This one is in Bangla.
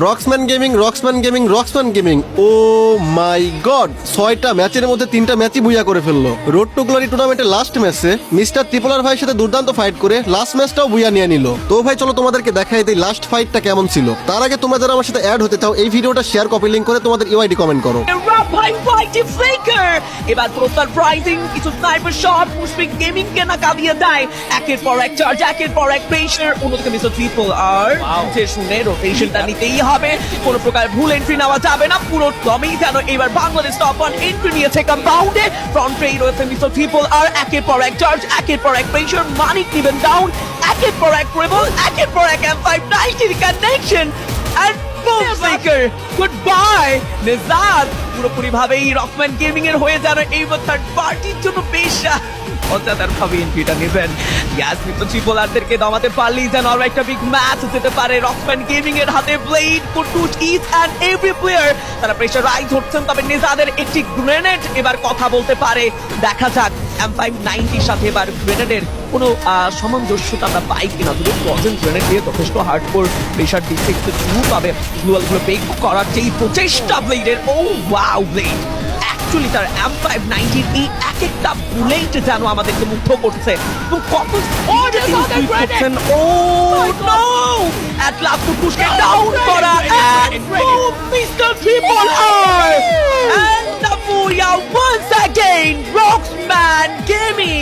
রক্সম্যান গেমিং ও মাই গড 6টা ম্যাচের মধ্যে 3টা ম্যাচই বুইয়া করে ফেললো। রোড টু গ্লোরি টুর্নামেন্টের লাস্ট ম্যাচে মিস্টার ত্রিপোলার ভাইয়ের সাথে দুর্দান্ত ফাইট করে লাস্ট ম্যাচটাও বুইয়া নিয়ে নিল। তো ভাই চলো তোমাদেরকে দেখাই দিই লাস্ট ফাইটটা কেমন ছিল। তার আগে তোমরা যারা আমার সাথে অ্যাড হতে চাও এই ভিডিওটা শেয়ার কপি লিংক করে তোমাদের ইউআইডি কমেন্ট করো। এবার পুরো সারপ্রাইজিং কিছু স্নাইপার শট মুশফিক গেমিং কে না কাঁদিয়ে দেয়। একের পর এক চার্জ, একের পর এক প্রেশার। অন্যদিকে মিস্টার ট্রিপল আর যে শুনে রোটেশনটা নিতেই হবে, কোনো প্রকার ভুল এন্ট্রি নেওয়া যাবে না। পুরো দমেই যেন এবার বাংলাদেশ টপ ওয়ান এন্ট্রি নিয়েছে কম্পাউন্ডে। ফ্রন্টেই রয়েছে মিস্টার ট্রিপল আর একের পর এক চার্জ, একের পর এক প্রেশার। মানিক নিবেন ডাউন, একের পর এক ট্রিপল, একের পর এক M590 connection and boom maker goodbye নিজাদ পুরোপুরি ভাবেই রকম্যান গেমিং এর হয়ে যাবে এইবার থার্ড পার্টির জন্য বেশ অজাদার ভাবে এন্ট্রিটা নেবেন। ইয়াস মিস্টার ট্রিপলারদেরকে দমাতে পারলেই যেন আরো একটা বিগ ম্যাচ যেতে পারে রকম্যান গেমিং এর হাতে। ব্লেড কুটুট ইচ অ্যান্ড এভরি প্লেয়ার তারা প্রেশারাইজ হচ্ছেন, তবে নিজাদের একটি গ্রেনেড এবার কথা বলতে পারে। দেখা যাক M590 সাথে এবার গ্রেনেডের কোনো সামঞ্জস্যতা আমরা পাই কিনা। যদি পজেন্ট গ্রেনেড দিয়ে যথেষ্ট হার্ডকোর প্রেশার দিচ্ছে একটু পাবে গ্লোয়ালগুলো বেক করার যেই প্রচেষ্টা ব্লেডের। ও ওয়াও ব্লেড অ্যাকচুয়ালি তার M590 এই এক একটা বুলেট যেন আমাদেরকে মুগ্ধ করছে এবং কত স্পিডে তিনি শুট করছেন। ও নো এট লাস্ট কুটুসকে ডাউন করা and mister triple R and the বুয়া once again রক্সম্যান গেমিং